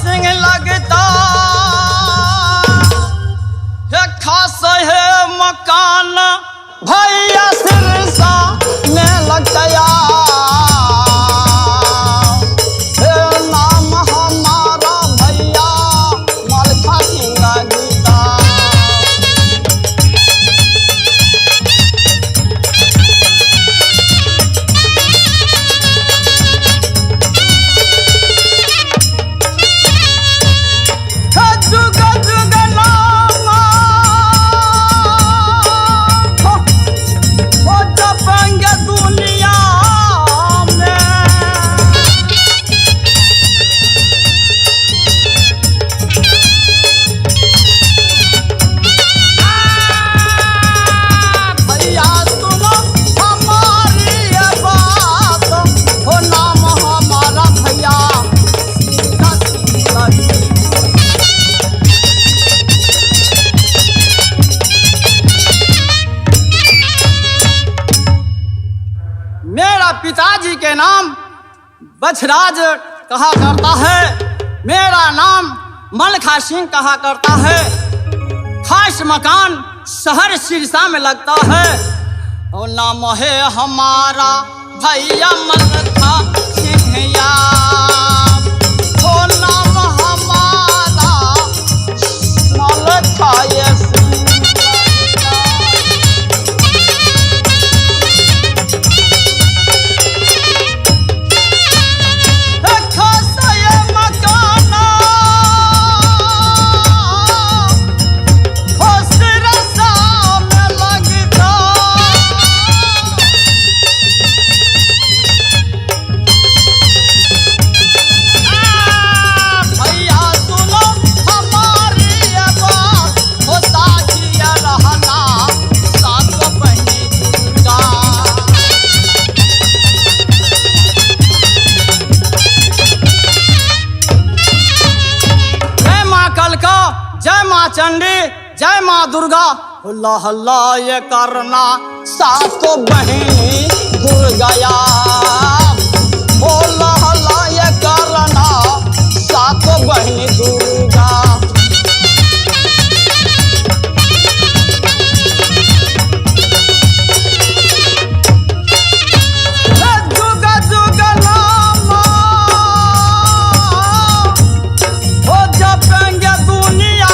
सिंह लगता है खास है मकान भैया सिरसा में लगता नाम हमारा भैया मलखा सिंह लगता। पिताजी के नाम बछराज कहा करता है, मेरा नाम मलखा सिंह कहा करता है। खास मकान शहर सिरसा में लगता है और नाम है हमारा भैया मलखा सिंह यार। ओ नाम हमारा मलखा सिंह। जय माँ चंडी जय माँ दुर्गा हल्ला हल्ला ये करना सातों बहनी दुर्गाया। हल्ला हल्ला ये करना सातों बहनी दुर्गा। जुगा जुगा नामा हो जपेंगे दुनिया।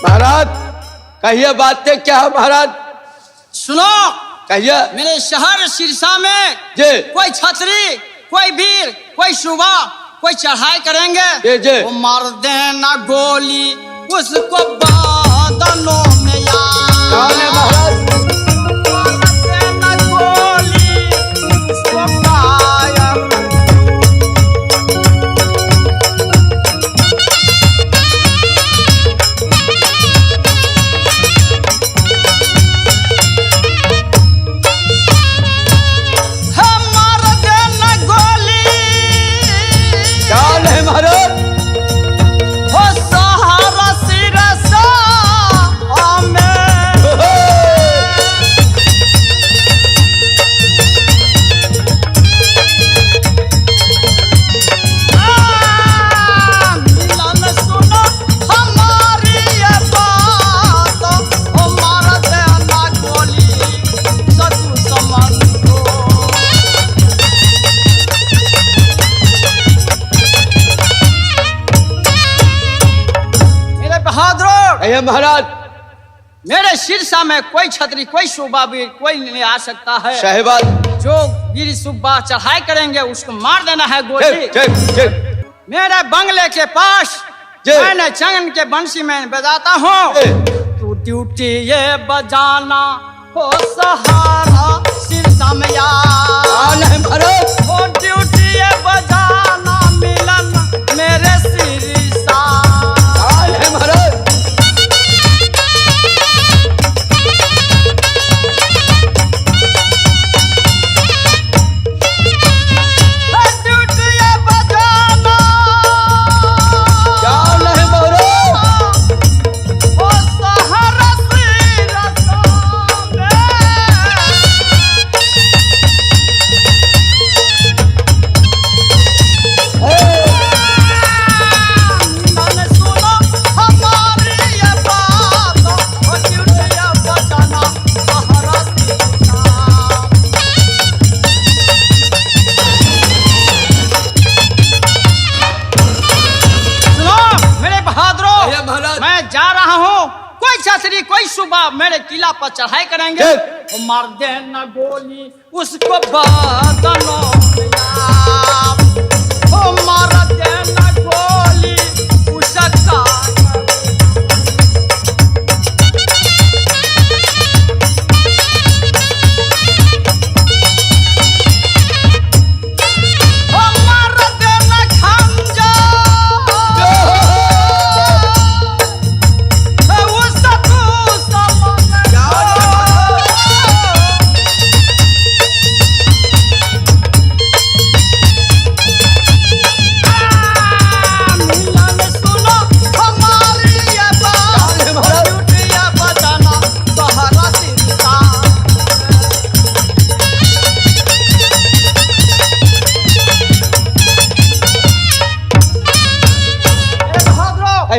महाराज कहिए बातें क्या है महाराज? सुनो कहिए। मेरे शहर सिरसा में जी कोई छतरी कोई वीर कोई सुबह कोई चढ़ाई करेंगे जी वो मार देना गोली उसको बादलों में यार। महाराज मार देना गोली उसको कायर। महाराज हो सहारा सिरसा कहिए महाराज। मेरे सिरसा में कोई छतरी कोई सुबह भी कोई नहीं आ सकता है। सही बात। जो वीर सुबह चढ़ाई करेंगे उसको मार देना है गोली। मेरे बंगले के पास मैंने चंगन के बंसी में बजाता हूँ। टूटी टूटी ये बजाना हो सहारा सिरसा में यार। महाराज टूटी टूटी ये बजाना केसरी कोई सुबह मेरे किला पर चढ़ाई करेंगे, ठीक। मार देना गोली उसको बदनो मार देना गोली उसका।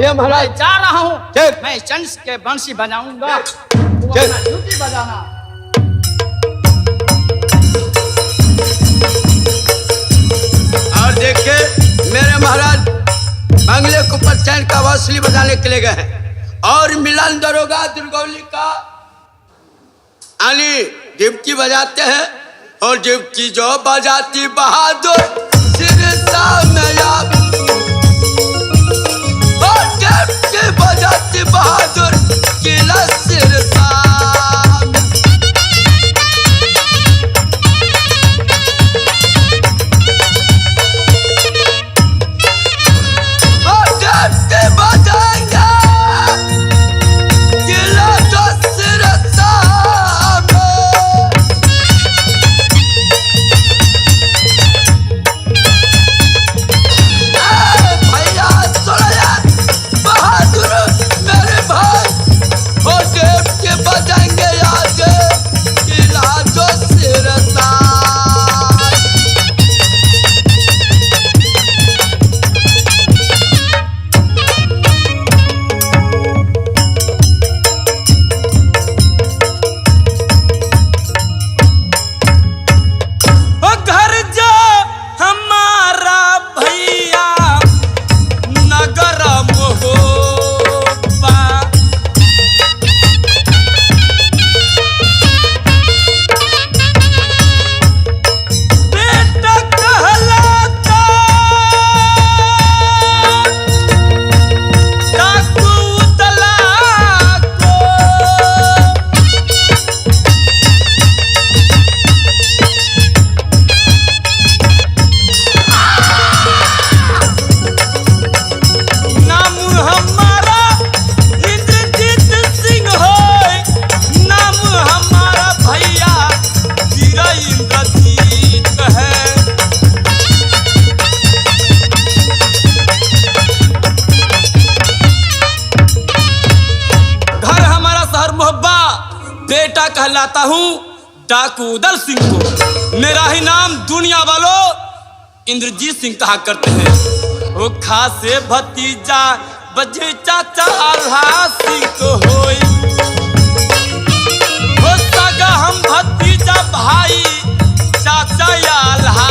महाराज जा रहा हूँ, ठीक। मैं चंस के बंसी बजाऊंगा, ठीक। ड्यूटी बजाना। और देखिए मेरे महाराज बंगले के ऊपर चैन का वसूली बजाने के लिए गए हैं और मिलन दरोगा दुर्गौली का आनी डिप्टी बजाते हैं और डिप्टी जो बजाती बहादुर सिरसा में बजाती बहादुर किला सिरसा बजाएंगे किला जो सिरसा भैया सुनो बहादुर मेरे भाई हो देव के बजाएंगे आज किला जो सिरसा। घर जा हमारा भैया नगर मोहब्बा बेटा कहलाता डाकू उतला को नाम हमारा इंद्रजीत सिंह होय, नाम हमारा भैया वीरा इंद्रजीत है। घर हमारा शहर मोहब्बा, बेटा कहलाता हूँ डाकू उदल सिंह को। मेरा ही नाम दुनिया वालों इंद्रजीत सिंह कहा करते हैं। वो खासे भतीजा बजे चाचा आल्हा सिंह को होई, वो सगा हम भतीजा भाई चाचा आल्हा।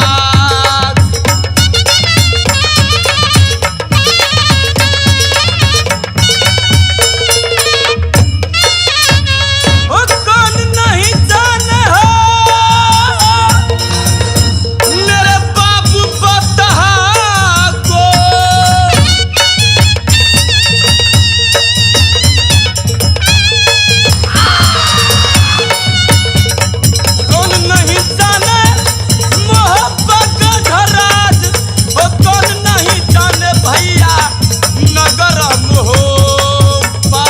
वो कौन नहीं जाने हो मेरे बाबू बतहा को। कौन नहीं जाने मोहब्बत का धराज, वो कौन नहीं जाने भैया नगर मोहब्बा।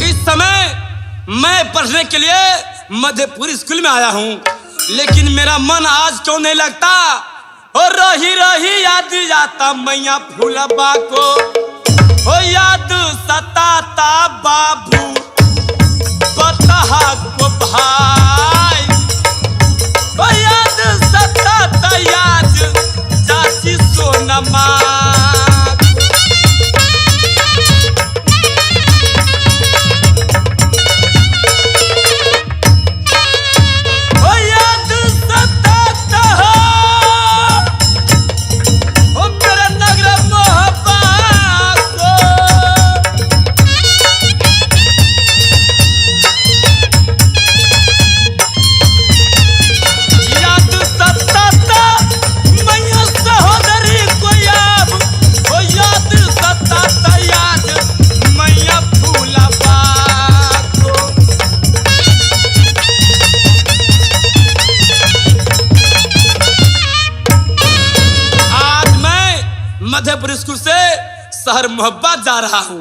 इस समय मैं पढ़ने के लिए मध्यपुर स्कूल में आया हूँ, लेकिन मेरा मन आज क्यों नहीं लगता। और रही रही याद आता मैया फूलबा को, हो याद सताता बाबू बतहा को भाई, हो याद सताता याद चाची सोनमा। हो याद सताता शहर मोहब्बत जा रहा हूँ।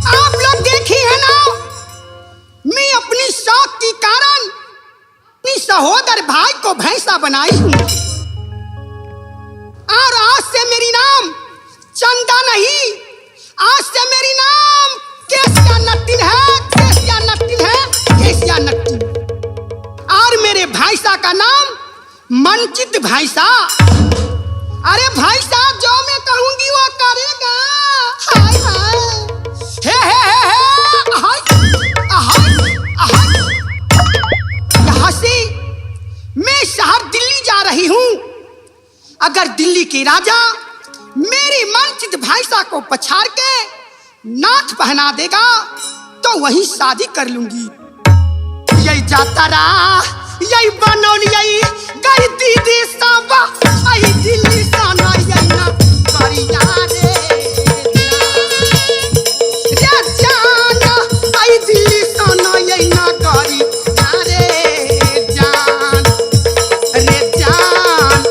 आप लोग देखी है ना, मैं अपनी शौक के कारण अपनी सहोदर भाई को भैंसा बनाई हूँ और आज से मेरी नाम चंदा नहीं, आज से मेरी नाम केसिया नट्टिन है, केसिया नट्टिन है, केसिया नट्टिन। और मेरे भैंसा का नाम मनचित भैंसा। अरे भैंसा जो मैं कहूंगी वो करेगा। हाय हाय हे हे हे हाय हाय हाय। यहाँ से मैं शहर दिल्ली जा रही हूँ। अगर दिल्ली के राजा मेरी मनचित भैंसा को पछाड़ के नाथ पहना देगा तो वही शादी कर लूंगी। यही जाता रहा, यही बनौल, यही गई दीदी साबा, आई दिल्ली साना, यही ना करिया रे जाना, आई दिल्ली साना, यही ना करिया रे जान, रे जान,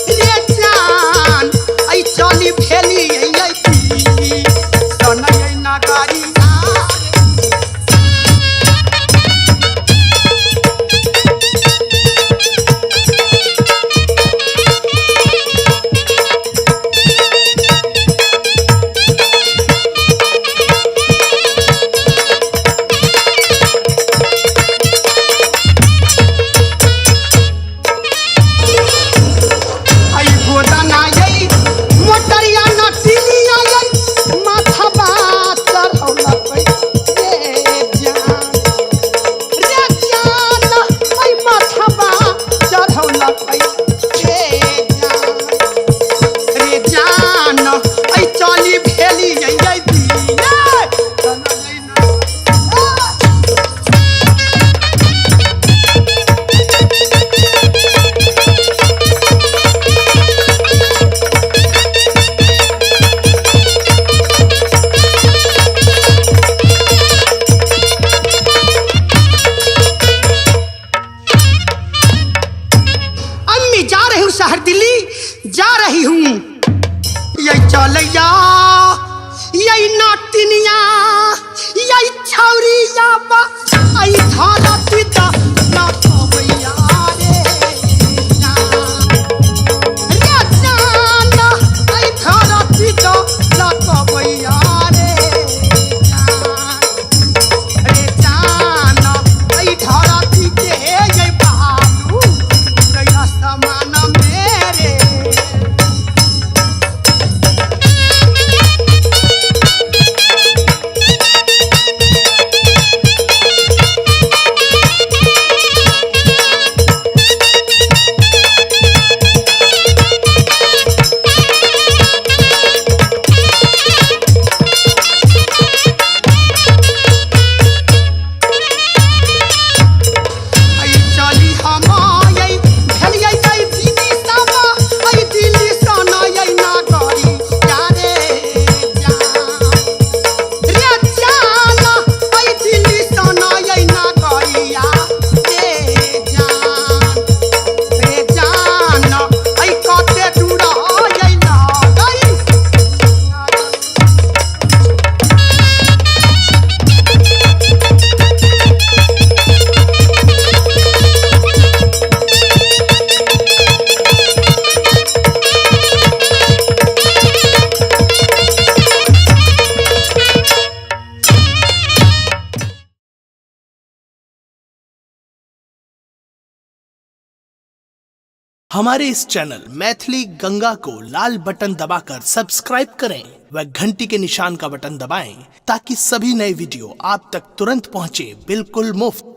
रे जान, आई चली भेली, यही दिल्ली साना, यही ना करिया। शहर दिल्ली जा रही हूँ। यही चलैया, यही नाटिनिया, यही छौरिया बा, आई धारा पिता ना कबैया रे जान, आई धारा पिता ना कबैया रे जान, आई धारा पिते यही बहादुर गया समान हमारे इस चैनल मैथिली गंगा को लाल बटन दबाकर सब्सक्राइब करें व घंटी के निशान का बटन दबाएं ताकि सभी नए वीडियो आप तक तुरंत पहुंचे, बिल्कुल मुफ्त।